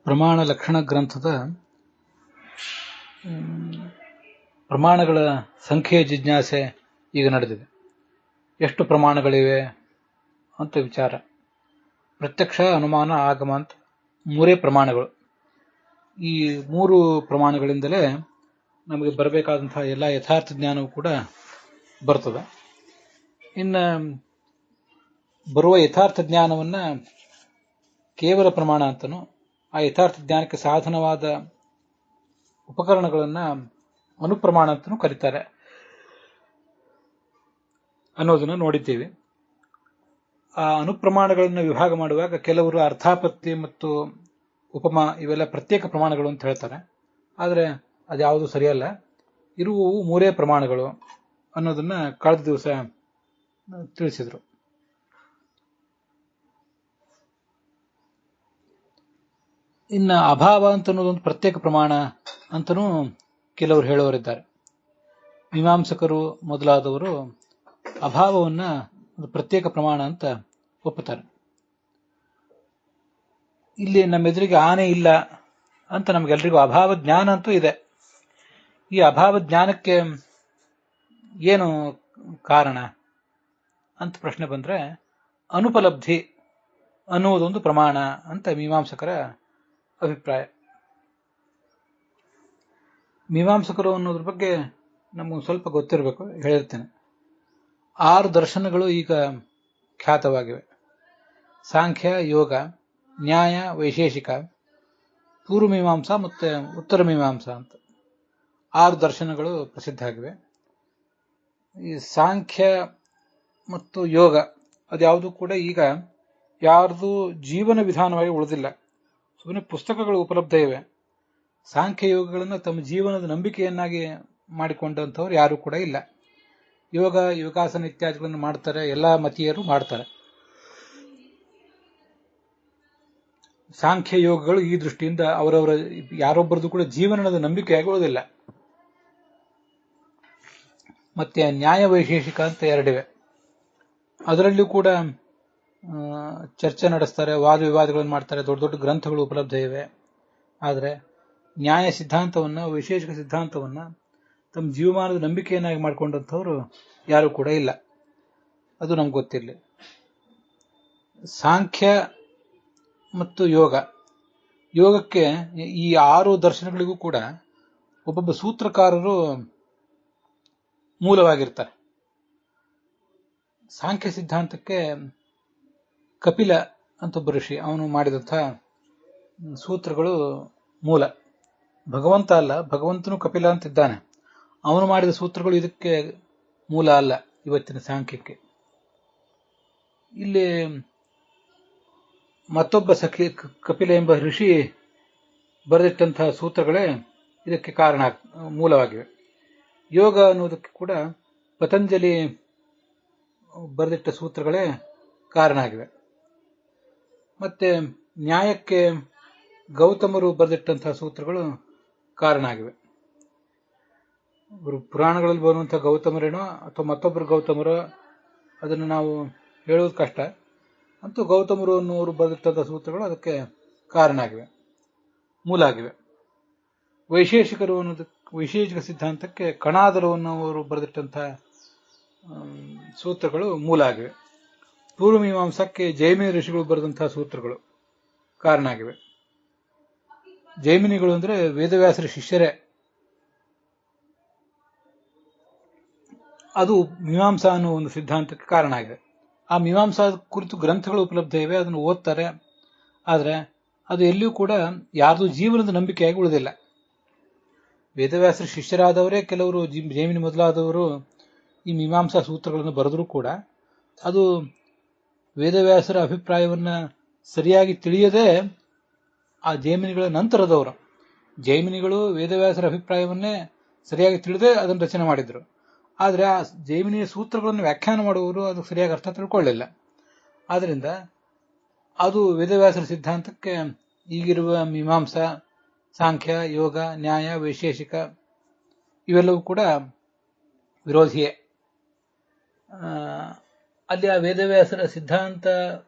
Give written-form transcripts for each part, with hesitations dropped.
ಪ್ರಮಾಣ ಲಕ್ಷಣ ಗ್ರಂಥದ ಪ್ರಮಾಣಗಳ ಸಂಖ್ಯೆಯ ಜಿಜ್ಞಾಸೆ ಈಗ ನಡೆದಿದೆ. ಎಷ್ಟು ಪ್ರಮಾಣಗಳಿವೆ ಅಂತ ವಿಚಾರ. ಪ್ರತ್ಯಕ್ಷ, ಅನುಮಾನ, ಆಗಮ ಅಂತ ಮೂರೇ ಪ್ರಮಾಣಗಳು. ಈ ಮೂರು ಪ್ರಮಾಣಗಳಿಂದಲೇ ನಮಗೆ ಬರಬೇಕಾದಂತಹ ಎಲ್ಲ ಯಥಾರ್ಥ ಜ್ಞಾನವೂ ಕೂಡ ಬರ್ತದೆ. ಇನ್ನು ಬರುವ ಯಥಾರ್ಥ ಜ್ಞಾನವನ್ನ ಕೇವಲ ಪ್ರಮಾಣ ಅಂತನೂ, ಆ ಯಥಾರ್ಥ ಜ್ಞಾನಕ್ಕೆ ಸಾಧನವಾದ ಉಪಕರಣಗಳನ್ನ ಅನುಪ್ರಮಾಣ ಅಂತನೂ ಕರೀತಾರೆ ಅನ್ನೋದನ್ನು ನೋಡಿದ್ದೀವಿ. ಆ ಅನುಪ್ರಮಾಣಗಳನ್ನು ವಿಭಾಗ ಮಾಡುವಾಗ ಕೆಲವರು ಅರ್ಥಾಪತ್ತಿ ಮತ್ತು ಉಪಮಾ ಇವೆಲ್ಲ ಪ್ರತ್ಯೇಕ ಪ್ರಮಾಣಗಳು ಅಂತ ಹೇಳ್ತಾರೆ. ಆದರೆ ಅದ್ಯಾವುದು ಸರಿಯಲ್ಲ. ಇರುವವು ಮೂರೇ ಪ್ರಮಾಣಗಳು ಅನ್ನೋದನ್ನ ಕಳೆದ ದಿವಸ ತಿಳಿಸಿದ್ರು. ಇನ್ನು ಅಭಾವ ಅಂತ ಅನ್ನೋದೊಂದು ಪ್ರತ್ಯೇಕ ಪ್ರಮಾಣ ಅಂತನೂ ಕೆಲವರು ಹೇಳೋರಿದ್ದಾರೆ. ಮೀಮಾಂಸಕರು ಮೊದಲಾದವರು ಅಭಾವವನ್ನ ಒಂದು ಪ್ರತ್ಯೇಕ ಪ್ರಮಾಣ ಅಂತ ಒಪ್ಪುತ್ತಾರೆ. ಇಲ್ಲಿ ನಮ್ಮೆದುರಿಗೆ ಆನೆ ಇಲ್ಲ ಅಂತ ನಮಗೆಲ್ರಿಗೂ ಅಭಾವ ಜ್ಞಾನ ಅಂತೂ ಇದೆ. ಈ ಅಭಾವ ಜ್ಞಾನಕ್ಕೆ ಏನು ಕಾರಣ ಅಂತ ಪ್ರಶ್ನೆ ಬಂದ್ರೆ, ಅನುಪಲಬ್ಧಿ ಅನ್ನುವುದೊಂದು ಪ್ರಮಾಣ ಅಂತ ಮೀಮಾಂಸಕರ ಅಭಿಪ್ರಾಯ. ಮೀಮಾಂಸಕರು ಅನ್ನೋದ್ರ ಬಗ್ಗೆ ನಮಗೆ ಸ್ವಲ್ಪ ಗೊತ್ತಿರಬೇಕು, ಹೇಳಿರ್ತೇನೆ. 6 ದರ್ಶನಗಳು ಈಗ ಖ್ಯಾತವಾಗಿವೆ. ಸಾಂಖ್ಯ, ಯೋಗ, ನ್ಯಾಯ, ವೈಶೇಷಿಕ, ಪೂರ್ವ ಮೀಮಾಂಸಾ ಮತ್ತು ಉತ್ತರ ಮೀಮಾಂಸಾ ಅಂತ 6 ದರ್ಶನಗಳು ಪ್ರಸಿದ್ಧ ಆಗಿವೆ. ಈ ಸಾಂಖ್ಯ ಮತ್ತು ಯೋಗ ಅದ್ಯಾವುದು ಕೂಡ ಈಗ ಯಾರ್ದು ಜೀವನ ವಿಧಾನವಾಗಿ ಉಳಿದಿಲ್ಲ. ಸುಮ್ಮನೆ ಪುಸ್ತಕಗಳು ಉಪಲಬ್ಧ ಇವೆ. ಸಾಂಖ್ಯ ಯೋಗಗಳನ್ನು ತಮ್ಮ ಜೀವನದ ನಂಬಿಕೆಯನ್ನಾಗಿ ಮಾಡಿಕೊಂಡಂಥವ್ರು ಯಾರು ಕೂಡ ಇಲ್ಲ. ಯೋಗ, ಯೋಗಾಸನ ಇತ್ಯಾದಿಗಳನ್ನು ಮಾಡ್ತಾರೆ, ಎಲ್ಲ ಮತೀಯರು ಮಾಡ್ತಾರೆ. ಸಾಂಖ್ಯ ಯೋಗಗಳು ಈ ದೃಷ್ಟಿಯಿಂದ ಅವರವರ ಯಾರೊಬ್ಬರದು ಕೂಡ ಜೀವನದ ನಂಬಿಕೆಯಾಗಿ ಉಳಿದಿಲ್ಲ. ಮತ್ತೆ ನ್ಯಾಯ, ವೈಶೇಷಿಕ ಅಂತ ಎರಡಿವೆ. ಅದರಲ್ಲೂ ಕೂಡ ಚರ್ಚೆ ನಡೆಸ್ತಾರೆ, ವಾದ ವಿವಾದಗಳನ್ನು ಮಾಡ್ತಾರೆ, ದೊಡ್ಡ ದೊಡ್ಡ ಗ್ರಂಥಗಳು ಉಪಲಬ್ಧ ಇವೆ. ಆದರೆ ನ್ಯಾಯ ಸಿದ್ಧಾಂತವನ್ನ, ವೈಶೇಷಿಕ ಸಿದ್ಧಾಂತವನ್ನ ತಮ್ಮ ಜೀವಮಾನದ ನಂಬಿಕೆಯನ್ನಾಗಿ ಮಾಡಿಕೊಂಡಂಥವ್ರು ಯಾರು ಕೂಡ ಇಲ್ಲ. ಅದು ನಮ್ಗೆ ಗೊತ್ತಿರಲಿ. ಸಾಂಖ್ಯ ಮತ್ತು ಯೋಗಕ್ಕೆ ಈ 6 ದರ್ಶನಗಳಿಗೂ ಕೂಡ ಒಬ್ಬೊಬ್ಬ ಸೂತ್ರಕಾರರು ಮೂಲವಾಗಿರ್ತಾರೆ. ಸಾಂಖ್ಯ ಸಿದ್ಧಾಂತಕ್ಕೆ ಕಪಿಲ ಅಂತ ಒಬ್ಬ ಋಷಿ, ಅವನು ಮಾಡಿದಂಥ ಸೂತ್ರಗಳು ಮೂಲ. ಭಗವಂತ ಅಲ್ಲ, ಭಗವಂತನು ಕಪಿಲ ಅಂತಿದ್ದಾನೆ. ಅವನು ಮಾಡಿದ ಸೂತ್ರಗಳು ಇದಕ್ಕೆ ಮೂಲ ಅಲ್ಲ, ಇವತ್ತಿನ ಸಾಂಖ್ಯಕ್ಕೆ. ಇಲ್ಲಿ ಮತ್ತೊಬ್ಬ ಕಪಿಲ ಎಂಬ ಋಷಿ ಬರೆದಿಟ್ಟಂತಹ ಸೂತ್ರಗಳೇ ಇದಕ್ಕೆ ಕಾರಣ, ಮೂಲವಾಗಿವೆ. ಯೋಗ ಅನ್ನೋದಕ್ಕೆ ಕೂಡ ಪತಂಜಲಿ ಬರೆದಿಟ್ಟ ಸೂತ್ರಗಳೇ ಕಾರಣ ಆಗಿವೆ. ಮತ್ತೆ ನ್ಯಾಯಕ್ಕೆ ಗೌತಮರು ಬರೆದಿಟ್ಟಂತಹ ಸೂತ್ರಗಳು ಕಾರಣ ಆಗಿವೆ. ಪುರಾಣಗಳಲ್ಲಿ ಬರುವಂತಹ ಗೌತಮರೇನೋ ಅಥವಾ ಮತ್ತೊಬ್ಬರು ಗೌತಮರೋ ಅದನ್ನು ನಾವು ಹೇಳುವುದು ಕಷ್ಟ. ಅಂತೂ ಗೌತಮರು ಅನ್ನೋರು ಬರೆದಿಟ್ಟಂತಹ ಸೂತ್ರಗಳು ಅದಕ್ಕೆ ಕಾರಣ ಆಗಿವೆ, ಮೂಲ ಆಗಿವೆ. ವೈಶೇಷಿಕರು ಅನ್ನೋದಕ್ಕೆ, ವೈಶೇಷಿಕ ಸಿದ್ಧಾಂತಕ್ಕೆ ಕಣಾದರು ಅನ್ನೋರು ಬರೆದಿಟ್ಟಂತಹ ಸೂತ್ರಗಳು ಮೂಲ ಆಗಿವೆ. ಪೂರ್ವ ಮೀಮಾಂಸಕ್ಕೆ ಜೈಮಿನಿ ಋಷಿಗಳು ಬರೆದಂತಹ ಸೂತ್ರಗಳು ಕಾರಣ ಆಗಿವೆ. ಜೈಮಿನಿಗಳು ಅಂದ್ರೆ ವೇದವ್ಯಾಸರ ಶಿಷ್ಯರೇ. ಅದು ಮೀಮಾಂಸಾ ಅನ್ನೋ ಒಂದು ಸಿದ್ಧಾಂತಕ್ಕೆ ಕಾರಣ ಆಗಿದೆ. ಆ ಮೀಮಾಂಸಾ ಕುರಿತು ಗ್ರಂಥಗಳು ಉಪಲಬ್ಧ ಇವೆ, ಅದನ್ನು ಓದ್ತಾರೆ. ಆದರೆ ಅದು ಎಲ್ಲಿಯೂ ಕೂಡ ಯಾರ್ದು ಜೀವನದ ನಂಬಿಕೆಯಾಗಿ ಉಳಿದಿಲ್ಲ. ವೇದವ್ಯಾಸರ ಶಿಷ್ಯರಾದವರೇ ಕೆಲವರು, ಜೈಮಿನಿ ಮೊದಲಾದವರು ಈ ಮೀಮಾಂಸಾ ಸೂತ್ರಗಳನ್ನು ಬರೆದರೂ ಕೂಡ ಅದು ವೇದವ್ಯಾಸರ ಅಭಿಪ್ರಾಯವನ್ನ ಸರಿಯಾಗಿ ತಿಳಿಯದೆ ಆ ಜೈಮಿನಿಗಳ ನಂತರದವರು, ಜೈಮಿನಿಗಳು ವೇದವ್ಯಾಸರ ಅಭಿಪ್ರಾಯವನ್ನೇ ಸರಿಯಾಗಿ ತಿಳಿದೇ ಅದನ್ನು ರಚನೆ ಮಾಡಿದ್ರು. ಆದರೆ ಆ ಜೈಮಿನಿಯ ಸೂತ್ರಗಳನ್ನು ವ್ಯಾಖ್ಯಾನ ಮಾಡುವವರು ಅದು ಸರಿಯಾಗಿ ಅರ್ಥ ತಿಳ್ಕೊಳ್ಳಿಲ್ಲ. ಆದ್ರಿಂದ ಅದು ವೇದವ್ಯಾಸರ ಸಿದ್ಧಾಂತಕ್ಕೆ ಈಗಿರುವ ಮೀಮಾಂಸಾ, ಸಾಂಖ್ಯ, ಯೋಗ, ನ್ಯಾಯ, ವೈಶೇಷಿಕ ಇವೆಲ್ಲವೂ ಕೂಡ ವಿರೋಧಿಯೇ. ಅಲ್ಲಿ ಆ ವೇದವ್ಯಾಸರ ಸಿದ್ಧಾಂತಕ್ಕೆ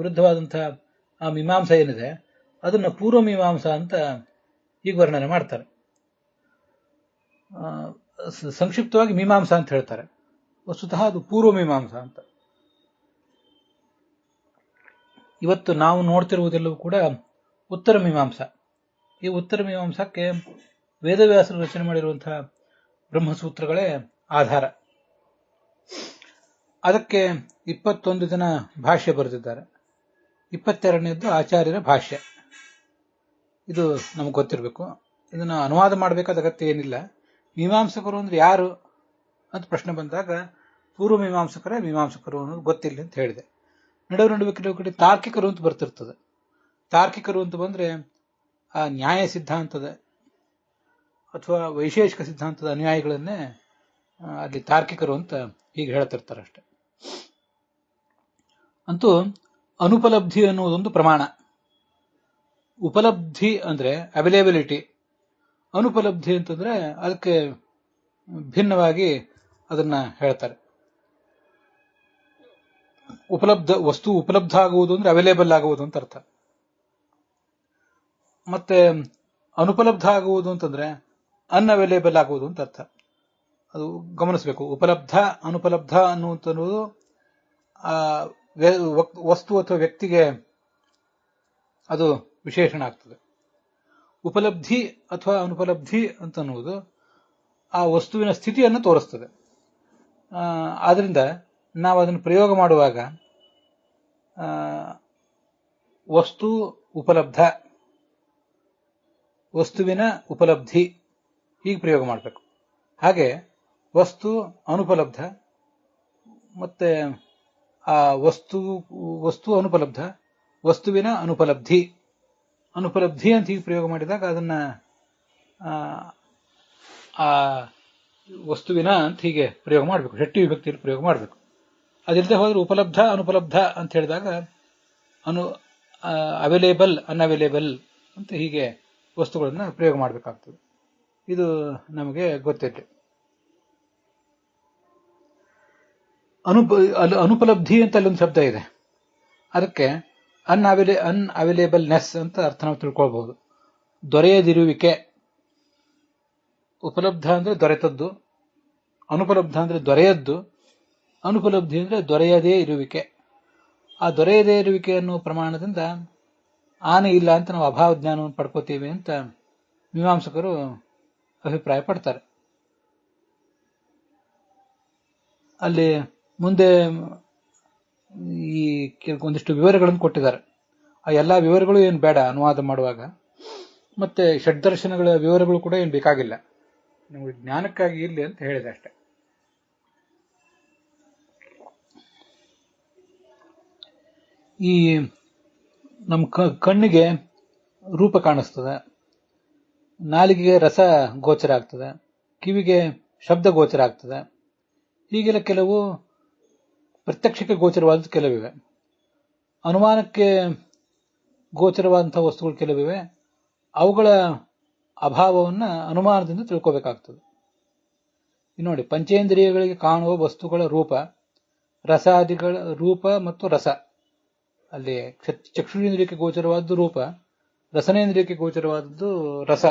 ವಿರುದ್ಧವಾದಂತಹ ಆ ಮೀಮಾಂಸೆ ಏನಿದೆ ಅದನ್ನ ಪೂರ್ವ ಮೀಮಾಂಸಾ ಅಂತ ಈಗ ವರ್ಣನೆ ಮಾಡ್ತಾರೆ. ಸಂಕ್ಷಿಪ್ತವಾಗಿ ಮೀಮಾಂಸಾ ಅಂತ ಹೇಳ್ತಾರೆ. ವಸ್ತುತಃ ಅದು ಪೂರ್ವ ಮೀಮಾಂಸಾ ಅಂತ. ಇವತ್ತು ನಾವು ನೋಡ್ತಿರುವುದೆಲ್ಲವೂ ಕೂಡ ಉತ್ತರ ಮೀಮಾಂಸಾ. ಈ ಉತ್ತರ ಮೀಮಾಂಸಕ್ಕೆ ವೇದವ್ಯಾಸರು ರಚನೆ ಮಾಡಿರುವಂತಹ ಬ್ರಹ್ಮಸೂತ್ರಗಳೇ ಆಧಾರ. ಅದಕ್ಕೆ 21 ಜನ ಭಾಷ್ಯ ಬರೆದಿದ್ದಾರೆ. 22ನೇದ್ದು ಆಚಾರ್ಯರ ಭಾಷ್ಯ. ಇದು ನಮಗೆ ಗೊತ್ತಿರಬೇಕು. ಇದನ್ನು ಅನುವಾದ ಮಾಡಬೇಕಾದ ಅಗತ್ಯ ಏನಿಲ್ಲ. ಮೀಮಾಂಸಕರು ಅಂದ್ರೆ ಯಾರು ಅಂತ ಪ್ರಶ್ನೆ ಬಂದಾಗ ಪೂರ್ವ ಮೀಮಾಂಸಕರು ಅನ್ನೋದು ಗೊತ್ತಿಲ್ಲ ಅಂತ ಹೇಳಿದೆ. ನಡುವೆ ಕೆಲವು ಕಡೆ ತಾರ್ಕಿಕರು ಅಂತ ಬರ್ತಿರ್ತದೆ. ತಾರ್ಕಿಕರು ಅಂತ ಬಂದ್ರೆ ಆ ನ್ಯಾಯ ಸಿದ್ಧಾಂತದ ಅಥವಾ ವೈಶೇಷಿಕ ಸಿದ್ಧಾಂತದ ಅನುಯಾಯಿಗಳನ್ನೇ ಅಲ್ಲಿ ತಾರ್ಕಿಕರು ಅಂತ ಹೀಗೆ ಹೇಳ್ತಿರ್ತಾರೆ ಅಷ್ಟೆ. ಅಂತೂ ಅನುಪಲಬ್ಧಿ ಅನ್ನುವುದೊಂದು ಪ್ರಮಾಣ. ಉಪಲಬ್ಧಿ ಅಂದ್ರೆ ಅವೈಲೇಬಿಲಿಟಿ, ಅನುಪಲಬ್ಧಿ ಅಂತಂದ್ರೆ ಅದಕ್ಕೆ ಭಿನ್ನವಾಗಿ ಅದನ್ನ ಹೇಳ್ತಾರೆ. ವಸ್ತು ಉಪಲಬ್ಧ ಆಗುವುದು ಅಂದ್ರೆ ಅವೈಲೇಬಲ್ ಆಗುವುದು ಅಂತ ಅರ್ಥ. ಮತ್ತೆ ಅನುಪಲಬ್ಧ ಆಗುವುದು ಅಂತಂದ್ರೆ ಅನ್ಅವೈಲೇಬಲ್ ಆಗುವುದು ಅಂತ ಅರ್ಥ. ಅದು ಗಮನಿಸಬೇಕು. ಉಪಲಬ್ಧ ಅನುಪಲಬ್ಧ ಅನ್ನುವುದು ವಸ್ತು ಅಥವಾ ವ್ಯಕ್ತಿಗೆ ಅದು ವಿಶೇಷಣ ಆಗ್ತದೆ. ಉಪಲಬ್ಧಿ ಅಥವಾ ಅನುಪಲಬ್ಧಿ ಅಂತ ಅನ್ನುವುದು ಆ ವಸ್ತುವಿನ ಸ್ಥಿತಿಯನ್ನು ತೋರಿಸ್ತದೆ. ಆದ್ರಿಂದ ನಾವು ಅದನ್ನು ಪ್ರಯೋಗ ಮಾಡುವಾಗ ವಸ್ತು ಉಪಲಬ್ಧ, ವಸ್ತುವಿನ ಉಪಲಬ್ಧಿ ಹೀಗೆ ಪ್ರಯೋಗ ಮಾಡಬೇಕು. ಹಾಗೆ ವಸ್ತು ಅನುಪಲಬ್ಧ ಮತ್ತೆ ಆ ವಸ್ತು ಅನುಪಲಬ್ಧ, ವಸ್ತುವಿನ ಅನುಪಲಬ್ಧಿ ಅಂತ ಹೀಗೆ ಪ್ರಯೋಗ ಮಾಡಿದಾಗ ಅದನ್ನ ಆ ವಸ್ತುವಿನ ಅಂತ ಹೀಗೆ ಪ್ರಯೋಗ ಮಾಡಬೇಕು. ಷಟ್ಟಿ ವಿಭಕ್ತಿಯಲ್ಲಿ ಪ್ರಯೋಗ ಮಾಡಬೇಕು. ಅದಿಲ್ಲದೆ ಹೋದ್ರೆ ಉಪಲಬ್ಧ ಅನುಪಲಬ್ಧ ಅಂತ ಹೇಳಿದಾಗ ಅವೈಲೇಬಲ್ ಅನ್ಅವೈಲೇಬಲ್ ಅಂತ ಹೀಗೆ ವಸ್ತುಗಳನ್ನ ಪ್ರಯೋಗ ಮಾಡಬೇಕಾಗ್ತದೆ. ಇದು ನಮಗೆ ಗೊತ್ತಿದೆ. ಅನುಪಲಬ್ಧಿ ಅಂತ ಅಲ್ಲೊಂದು ಶಬ್ದ ಇದೆ. ಅದಕ್ಕೆ ಅನ್ಅವೈಲೇಬಲ್ನೆಸ್ ಅಂತ ಅರ್ಥ ನಾವು ತಿಳ್ಕೊಳ್ಬಹುದು. ದೊರೆಯದಿರುವಿಕೆ. ಉಪಲಬ್ಧ ಅಂದ್ರೆ ದೊರೆತದ್ದು, ಅನುಪಲಬ್ಧ ಅಂದ್ರೆ ದೊರೆಯದ್ದು, ಅನುಪಲಬ್ಧಿ ಅಂದ್ರೆ ದೊರೆಯದೇ ಇರುವಿಕೆ. ಆ ದೊರೆಯದೇ ಇರುವಿಕೆ ಅನ್ನುವ ಪ್ರಮಾಣದಿಂದ ಆನೆ ಇಲ್ಲ ಅಂತ ನಾವು ಅಭಾವ ಜ್ಞಾನವನ್ನು ಪಡ್ಕೋತೀವಿ ಅಂತ ಮೀಮಾಂಸಕರು ಅಭಿಪ್ರಾಯ ಪಡ್ತಾರೆ. ಅಲ್ಲಿ ಮುಂದೆ ಈ ಒಂದಿಷ್ಟು ವಿವರಗಳನ್ನು ಕೊಟ್ಟಿದ್ದಾರೆ. ಆ ಎಲ್ಲಾ ವಿವರಗಳು ಏನು ಬೇಡ ಅನುವಾದ ಮಾಡುವಾಗ. ಮತ್ತೆ ಷಡ್ದರ್ಶನಗಳ ವಿವರಗಳು ಕೂಡ ಏನು ಬೇಕಾಗಿಲ್ಲ, ನಮಗೆ ಜ್ಞಾನಕ್ಕಾಗಿ ಇರಲಿ ಅಂತ ಹೇಳಿದೆ ಅಷ್ಟೆ. ಈ ನಮ್ಮ ಕಣ್ಣಿಗೆ ರೂಪ ಕಾಣಿಸ್ತದೆ, ನಾಲಿಗೆಗೆ ರಸ ಗೋಚರ ಆಗ್ತದೆ, ಕಿವಿಗೆ ಶಬ್ದ ಗೋಚರ ಆಗ್ತದೆ. ಹೀಗೆಲ್ಲ ಕೆಲವು ಪ್ರತ್ಯಕ್ಷಕ್ಕೆ ಗೋಚರವಾದ ಕೆಲವಿವೆ. ಅನುಮಾನಕ್ಕೆ ಗೋಚರವಾದಂತಹ ವಸ್ತುಗಳು ಕೆಲವಿವೆ. ಅವುಗಳ ಅಭಾವವನ್ನು ಅನುಮಾನದಿಂದ ತಿಳ್ಕೋಬೇಕಾಗ್ತದೆ. ನೋಡಿ, ಪಂಚೇಂದ್ರಿಯಗಳಿಗೆ ಕಾಣುವ ವಸ್ತುಗಳ ರೂಪ, ರಸಾದಿಗಳ ರೂಪ ಮತ್ತು ರಸ. ಅಲ್ಲಿ ಚಕ್ಷುರೇಂದ್ರಿಯಕ್ಕೆ ಗೋಚರವಾದದ್ದು ರೂಪ, ರಸನೇಂದ್ರಿಯಕ್ಕೆ ಗೋಚರವಾದದ್ದು ರಸ.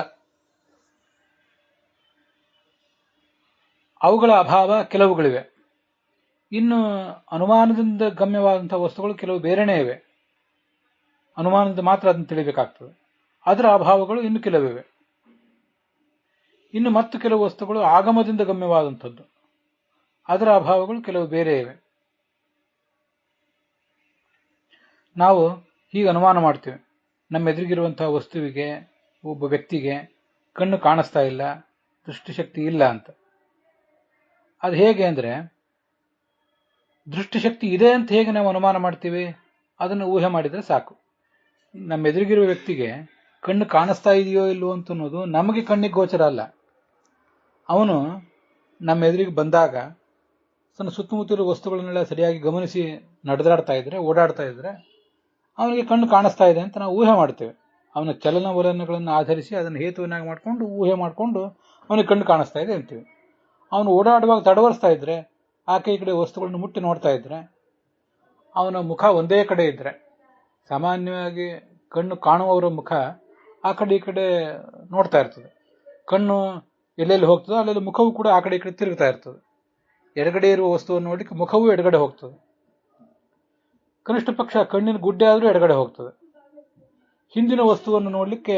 ಅವುಗಳ ಅಭಾವ ಕೆಲವುಗಳಿವೆ. ಇನ್ನು ಅನುಮಾನದಿಂದ ಗಮ್ಯವಾದಂತಹ ವಸ್ತುಗಳು ಕೆಲವು ಬೇರೆನೇ ಇವೆ. ಅನುಮಾನದಿಂದ ಮಾತ್ರ ಅದನ್ನು ತಿಳಿಬೇಕಾಗ್ತದೆ. ಅದರ ಅಭಾವಗಳು ಇನ್ನು ಕೆಲವಿವೆ. ಇನ್ನು ಮತ್ತು ಕೆಲವು ವಸ್ತುಗಳು ಆಗಮದಿಂದ ಗಮ್ಯವಾದಂಥದ್ದು, ಅದರ ಅಭಾವಗಳು ಕೆಲವು ಬೇರೆ ಇವೆ. ನಾವು ಹೀಗೆ ಅನುಮಾನ ಮಾಡ್ತೇವೆ. ನಮ್ಮ ಎದುರಿಗಿರುವಂತಹ ವಸ್ತುವಿಗೆ, ಒಬ್ಬ ವ್ಯಕ್ತಿಗೆ ಕಣ್ಣು ಕಾಣಿಸ್ತಾ ಇಲ್ಲ, ದೃಷ್ಟಿಶಕ್ತಿ ಇಲ್ಲ ಅಂತ. ಅದು ಹೇಗೆ ಅಂದ್ರೆ, ದೃಷ್ಟಿಶಕ್ತಿ ಇದೆ ಅಂತ ಹೇಗೆ ನಾವು ಅನುಮಾನ ಮಾಡ್ತೀವಿ, ಅದನ್ನು ಊಹೆ ಮಾಡಿದ್ರೆ ಸಾಕು. ನಮ್ಮ ಎದುರಿಗಿರುವ ವ್ಯಕ್ತಿಗೆ ಕಣ್ಣು ಕಾಣಿಸ್ತಾ ಇದೆಯೋ ಇಲ್ವೋ ಅಂತ ಅನ್ನೋದು ನಮಗೆ ಕಣ್ಣಿಗೆ ಗೋಚರ ಅಲ್ಲ. ಅವನು ನಮ್ಮ ಎದುರಿಗೆ ಬಂದಾಗ ತನ್ನ ಸುತ್ತಮುತ್ತಲಿರುವ ವಸ್ತುಗಳನ್ನೆಲ್ಲ ಸರಿಯಾಗಿ ಗಮನಿಸಿ ನಡೆದಾಡ್ತಾ ಇದ್ರೆ, ಓಡಾಡ್ತಾ ಇದ್ರೆ ಅವನಿಗೆ ಕಣ್ಣು ಕಾಣಿಸ್ತಾ ಇದೆ ಅಂತ ನಾವು ಊಹೆ ಮಾಡ್ತೇವೆ. ಅವನ ಚಲನವಲನಗಳನ್ನು ಆಧರಿಸಿ ಅದನ್ನು ಹೇತುವನ್ನಾಗಿ ಮಾಡಿಕೊಂಡು ಊಹೆ ಮಾಡಿಕೊಂಡು ಅವನಿಗೆ ಕಣ್ಣು ಕಾಣಿಸ್ತಾ ಇದೆ ಅಂತೀವಿ. ಅವನು ಓಡಾಡುವಾಗ ತಡವರಿಸ್ತಾ ಇದ್ರೆ, ಆ ಕೈ ಕಡೆ ವಸ್ತುಗಳನ್ನು ಮುಟ್ಟಿ ನೋಡ್ತಾ ಇದ್ರೆ, ಅವನ ಮುಖ ಒಂದೇ ಕಡೆ ಇದ್ರೆ, ಸಾಮಾನ್ಯವಾಗಿ ಕಣ್ಣು ಕಾಣುವವರ ಮುಖ ಆ ಕಡೆ ಈ ಕಡೆ ನೋಡ್ತಾ ಇರ್ತದೆ. ಕಣ್ಣು ಎಲ್ಲೆಲ್ಲಿ ಹೋಗ್ತದೋ ಅಲ್ಲೆಲ್ಲಿ ಮುಖವೂ ಕೂಡ ಆ ಕಡೆ ಈ ಕಡೆ ತಿರುಗ್ತಾ ಇರ್ತದೆ. ಎಡಗಡೆ ಇರುವ ವಸ್ತುವನ್ನು ನೋಡಲಿಕ್ಕೆ ಮುಖವೂ ಎಡಗಡೆ ಹೋಗ್ತದೆ. ಕನಿಷ್ಠ ಪಕ್ಷ ಕಣ್ಣಿನ ಗುಡ್ಡೆ ಆದರೂ ಎಡಗಡೆ ಹೋಗ್ತದೆ. ಹಿಂದಿನ ವಸ್ತುವನ್ನು ನೋಡಲಿಕ್ಕೆ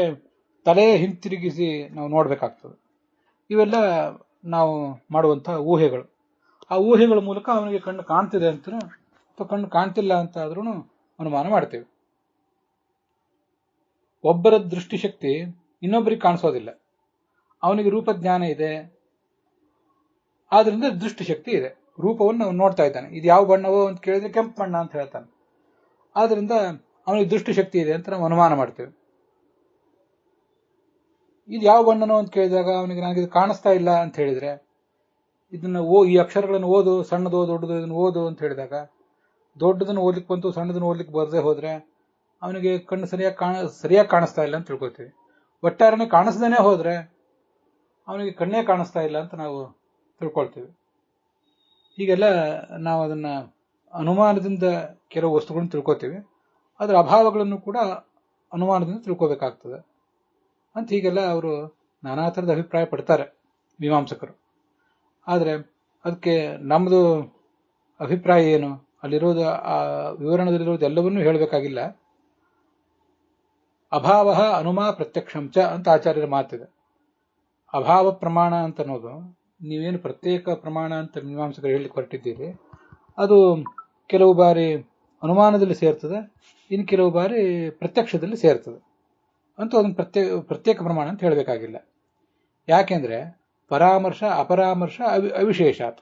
ತಲೆ ಹಿಂತಿರುಗಿಸಿ ನಾವು ನೋಡಬೇಕಾಗ್ತದೆ. ಇವೆಲ್ಲ ನಾವು ಮಾಡುವಂತಹ ಊಹೆಗಳು. ಆ ಊಹೆಗಳ ಮೂಲಕ ಅವನಿಗೆ ಕಣ್ಣು ಕಾಣ್ತಿದೆ ಅಂತ ಅಥವಾ ಕಣ್ಣು ಕಾಣ್ತಿಲ್ಲ ಅಂತ ಆದ್ರೂ ಅನುಮಾನ ಮಾಡ್ತೇವೆ. ಒಬ್ಬರ ದೃಷ್ಟಿಶಕ್ತಿ ಇನ್ನೊಬ್ಬರಿಗೆ ಕಾಣಿಸೋದಿಲ್ಲ. ಅವನಿಗೆ ರೂಪಜ್ಞಾನ ಇದೆ, ಆದ್ರಿಂದ ದೃಷ್ಟಿಶಕ್ತಿ ಇದೆ. ರೂಪವನ್ನು ಅವನು ನೋಡ್ತಾ ಇದ್ದಾನೆ. ಇದು ಯಾವ ಬಣ್ಣವೋ ಅಂತ ಕೇಳಿದ್ರೆ ಕೆಂಪು ಬಣ್ಣ ಅಂತ ಹೇಳ್ತಾನೆ. ಆದ್ರಿಂದ ಅವನಿಗೆ ದೃಷ್ಟಿಶಕ್ತಿ ಇದೆ ಅಂತ ನಾವು ಅನುಮಾನ ಮಾಡ್ತೇವೆ. ಇದು ಯಾವ ಬಣ್ಣನೋ ಅಂತ ಕೇಳಿದಾಗ ಅವನಿಗೆ ನನಗೆ ಇದು ಕಾಣಿಸ್ತಾ ಇಲ್ಲ ಅಂತ ಹೇಳಿದ್ರೆ, ಇದನ್ನ ಈ ಅಕ್ಷರಗಳನ್ನು ಓದು, ಸಣ್ಣದೋ ದೊಡ್ಡದು ಇದನ್ನು ಓದು ಅಂತ ಹೇಳಿದಾಗ ದೊಡ್ಡದನ್ನು ಓದ್ಲಿಕ್ಕೆ ಬಂತು, ಸಣ್ಣದನ್ನು ಓದ್ಲಿಕ್ಕೆ ಬರದೇ ಹೋದ್ರೆ ಅವನಿಗೆ ಕಣ್ಣು ಸರಿಯಾಗಿ ಕಾಣಿಸ್ತಾ ಇಲ್ಲ ಅಂತ ತಿಳ್ಕೊತೀವಿ. ಒಟ್ಟಾರೆ ಕಾಣಿಸ್ದೇನೆ ಹೋದ್ರೆ ಅವನಿಗೆ ಕಣ್ಣೇ ಕಾಣಿಸ್ತಾ ಇಲ್ಲ ಅಂತ ನಾವು ತಿಳ್ಕೊಳ್ತೀವಿ. ಹೀಗೆಲ್ಲ ನಾವು ಅದನ್ನ ಅನುಮಾನದಿಂದ ಕೆಲವು ವಸ್ತುಗಳನ್ನು ತಿಳ್ಕೊತೀವಿ. ಅದರ ಅಭಾವಗಳನ್ನು ಕೂಡ ಅನುಮಾನದಿಂದ ತಿಳ್ಕೋಬೇಕಾಗ್ತದೆ ಅಂತ ಹೀಗೆಲ್ಲ ಅವರು ನಾನಾ ಥರದ ಅಭಿಪ್ರಾಯ ಪಡ್ತಾರೆ ಮೀಮಾಂಸಕರು. ಆದರೆ ಅದಕ್ಕೆ ನಮ್ಮದು ಅಭಿಪ್ರಾಯ ಏನು, ಅಲ್ಲಿರೋದು ಆ ವಿವರಣದಲ್ಲಿರೋದು ಎಲ್ಲವನ್ನೂ ಹೇಳಬೇಕಾಗಿಲ್ಲ. ಅಭಾವ ಅನುಮಾ ಪ್ರತ್ಯಕ್ಷಂಚ ಅಂತ ಆಚಾರ್ಯರ ಮಾತಿದೆ. ಅಭಾವ ಪ್ರಮಾಣ ಅಂತ ಅನ್ನೋದು ನೀವೇನು ಪ್ರತ್ಯೇಕ ಪ್ರಮಾಣ ಅಂತ ಮೀಮಾಂಸಕರು ಹೇಳಲಿಕ್ಕೆ ಹೊರಟಿದ್ದೀರಿ, ಅದು ಕೆಲವು ಬಾರಿ ಅನುಮಾನದಲ್ಲಿ ಸೇರ್ತದೆ, ಇನ್ನು ಕೆಲವು ಬಾರಿ ಪ್ರತ್ಯಕ್ಷದಲ್ಲಿ ಸೇರ್ತದೆ ಅಂತೂ ಅದನ್ನು ಪ್ರತ್ಯೇಕ ಪ್ರಮಾಣ ಅಂತ ಹೇಳಬೇಕಾಗಿಲ್ಲ. ಯಾಕೆಂದ್ರೆ ಪರಾಮರ್ಶ ಅಪರಾಮರ್ಶ ಅವಿಶೇಷಾತ್.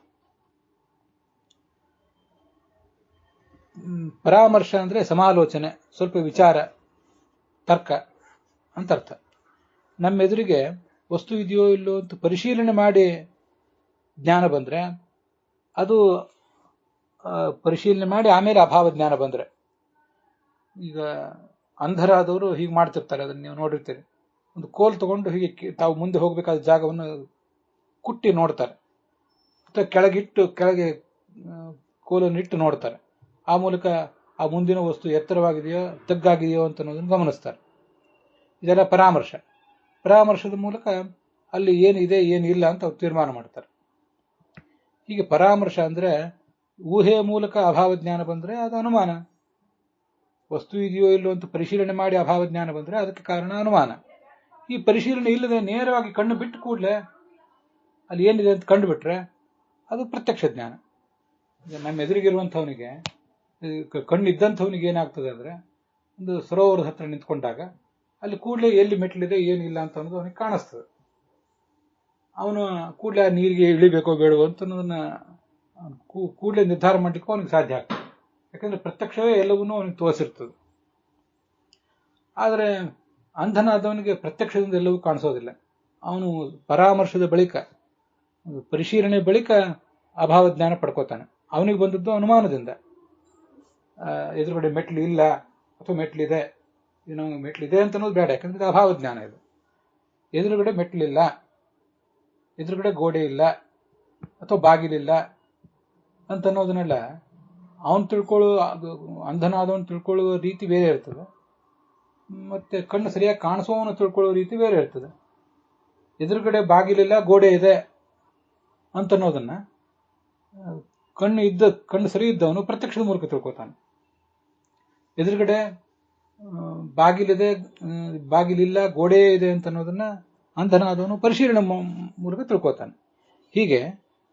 ಪರಾಮರ್ಶ ಅಂದ್ರೆ ಸಮಾಲೋಚನೆ, ಸ್ವಲ್ಪ ವಿಚಾರ, ತರ್ಕ ಅಂತ ಅರ್ಥ. ನಮ್ಮೆದುರಿಗೆ ವಸ್ತು ಇದೆಯೋ ಇಲ್ಲೋ ಅಂತ ಪರಿಶೀಲನೆ ಮಾಡಿ ಜ್ಞಾನ ಬಂದ್ರೆ ಅದು ಪರಿಶೀಲನೆ ಮಾಡಿ ಆಮೇಲೆ ಅಭಾವ ಜ್ಞಾನ ಬಂದ್ರೆ, ಈಗ ಅಂಧರಾದವರು ಹೀಗೆ ಮಾಡ್ತಿರ್ತಾರೆ, ಅದನ್ನ ನೀವು ನೋಡಿರ್ತೀರಿ. ಒಂದು ಕೋಲ್ ತಗೊಂಡು ಹೀಗೆ ತಾವು ಮುಂದೆ ಹೋಗಬೇಕಾದ ಜಾಗವನ್ನು ಕುಟ್ಟಿ ನೋಡ್ತಾರೆ, ಅಥವಾ ಕೆಳಗೆ ಕೋಲನ್ನು ಇಟ್ಟು ನೋಡ್ತಾರೆ. ಆ ಮೂಲಕ ಆ ಮುಂದಿನ ವಸ್ತು ಎತ್ತರವಾಗಿದೆಯೋ ತಗ್ಗಾಗಿದೆಯೋ ಅಂತ ಅನ್ನೋದನ್ನು ಗಮನಿಸ್ತಾರೆ. ಇದೆಲ್ಲ ಪರಾಮರ್ಶ. ಪರಾಮರ್ಶದ ಮೂಲಕ ಅಲ್ಲಿ ಏನಿದೆ ಏನಿಲ್ಲ ಅಂತ ಅವ್ರು ತೀರ್ಮಾನ ಮಾಡ್ತಾರೆ. ಹೀಗೆ ಪರಾಮರ್ಶ ಅಂದ್ರೆ ಊಹೆಯ ಮೂಲಕ ಅಭಾವ ಜ್ಞಾನ ಬಂದ್ರೆ ಅದು ಅನುಮಾನ. ವಸ್ತು ಇದೆಯೋ ಇಲ್ಲೋ ಅಂತ ಪರಿಶೀಲನೆ ಮಾಡಿ ಅಭಾವ ಜ್ಞಾನ ಬಂದ್ರೆ ಅದಕ್ಕೆ ಕಾರಣ ಅನುಮಾನ. ಈ ಪರಿಶೀಲನೆ ಇಲ್ಲದೆ ನೇರವಾಗಿ ಕಣ್ಣು ಬಿಟ್ಟು ಕೂಡಲೇ ಅಲ್ಲಿ ಏನಿದೆ ಅಂತ ಕಂಡು ಬಿಟ್ರೆ ಅದು ಪ್ರತ್ಯಕ್ಷ ಜ್ಞಾನ. ನಮ್ಮ ಎದುರಿಗಿರುವಂಥವನಿಗೆ, ಕಣ್ಣಿದ್ದಂಥವನಿಗೆ ಏನಾಗ್ತದೆ ಅಂದ್ರೆ, ಒಂದು ಸರೋವರದ ಹತ್ರ ನಿಂತ್ಕೊಂಡಾಗ ಅಲ್ಲಿ ಕೂಡಲೇ ಎಲ್ಲಿ ಮೆಟ್ಲಿದೆ ಏನಿಲ್ಲ ಅಂತ ಅನ್ನೋದು ಅವನಿಗೆ ಕಾಣಿಸ್ತದೆ. ಅವನು ಕೂಡಲೇ ಆ ನೀರಿಗೆ ಇಳಿಬೇಕೋ ಬೇಡವೋ ಅಂತ ಅನ್ನೋದನ್ನ ಕೂಡಲೇ ನಿರ್ಧಾರ ಮಾಡಲಿಕ್ಕೂ ಅವನಿಗೆ ಸಾಧ್ಯ ಆಗ್ತದೆ. ಯಾಕಂದ್ರೆ ಪ್ರತ್ಯಕ್ಷವೇ ಎಲ್ಲವನ್ನೂ ಅವನಿಗೆ ತೋರಿಸಿರ್ತದೆ. ಆದರೆ ಅಂಧನಾದವನಿಗೆ ಪ್ರತ್ಯಕ್ಷದಿಂದ ಎಲ್ಲವೂ ಕಾಣಿಸೋದಿಲ್ಲ. ಅವನು ಪರಾಮರ್ಶದ ಬಳಿಕ, ಪರಿಶೀಲನೆ ಬಳಿಕ ಅಭಾವ ಜ್ಞಾನ ಪಡ್ಕೋತಾನೆ. ಅವನಿಗೆ ಬಂದದ್ದು ಅನುಮಾನದಿಂದ. ಎದುರುಗಡೆ ಮೆಟ್ಲು ಇಲ್ಲ ಅಥವಾ ಮೆಟ್ಲಿದೆ, ಮೆಟ್ಲಿದೆ ಅಂತ ಅನ್ನೋದು ಬೇಡ, ಯಾಕಂದ್ರೆ ಇದು ಅಭಾವ ಜ್ಞಾನ. ಇದು ಎದುರುಗಡೆ ಮೆಟ್ಲಿಲ್ಲ, ಎದುರುಗಡೆ ಗೋಡೆ ಇಲ್ಲ ಅಥವಾ ಬಾಗಿಲಿಲ್ಲ ಅಂತ ಅನ್ನೋದನ್ನೆಲ್ಲ ಅವನು ಅಂಧನಾದವನು ತಿಳ್ಕೊಳ್ಳುವ ರೀತಿ ಬೇರೆ ಇರ್ತದೆ, ಮತ್ತೆ ಕಣ್ಣು ಸರಿಯಾಗಿ ಕಾಣಿಸುವವನು ತಿಳ್ಕೊಳ್ಳುವ ರೀತಿ ಬೇರೆ ಇರ್ತದೆ. ಎದುರುಗಡೆ ಬಾಗಿಲಿಲ್ಲ ಗೋಡೆ ಇದೆ ಅಂತ ಅನ್ನೋದನ್ನ ಕಣ್ಣು ಸರಿ ಇದ್ದವನು ಪ್ರತ್ಯಕ್ಷದ ಮೂಲಕ ತಿಳ್ಕೊತಾನೆ. ಎದುರುಗಡೆ ಬಾಗಿಲಿಲ್ಲ ಗೋಡೆ ಇದೆ ಅಂತ ಅನ್ನೋದನ್ನ ಅಂಧನಾದವನು ಪರಿಶೀಲನೆ ಮೂಲಕ ತಿಳ್ಕೊತಾನೆ. ಹೀಗೆ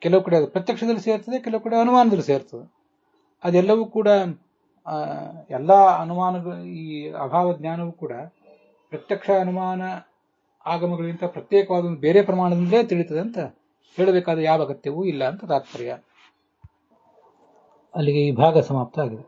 ಕೆಲವು ಕಡೆ ಅದು ಪ್ರತ್ಯಕ್ಷದಲ್ಲಿ ಸೇರ್ತದೆ, ಕೆಲವು ಕಡೆ ಅನುಮಾನದಲ್ಲಿ ಸೇರ್ತದೆ. ಅದೆಲ್ಲವೂ ಕೂಡ ಎಲ್ಲ ಅನುಮಾನಗಳು, ಈ ಅಭಾವ ಜ್ಞಾನವೂ ಕೂಡ ಪ್ರತ್ಯಕ್ಷ ಅನುಮಾನ ಆಗಮಗಳಿಗಿಂತ ಪ್ರತ್ಯೇಕವಾದ ಒಂದು ಬೇರೆ ಪ್ರಮಾಣದಿಂದಲೇ ತಿಳಿತದೆ ಅಂತ ಹೇಳಬೇಕಾದ ಯಾವ ಅಗತ್ಯವೂ ಇಲ್ಲ ಅಂತ ತಾತ್ಪರ್ಯ. ಅಲ್ಲಿಗೆ ಈ ಭಾಗ ಸಮಾಪ್ತ ಆಗಿದೆ.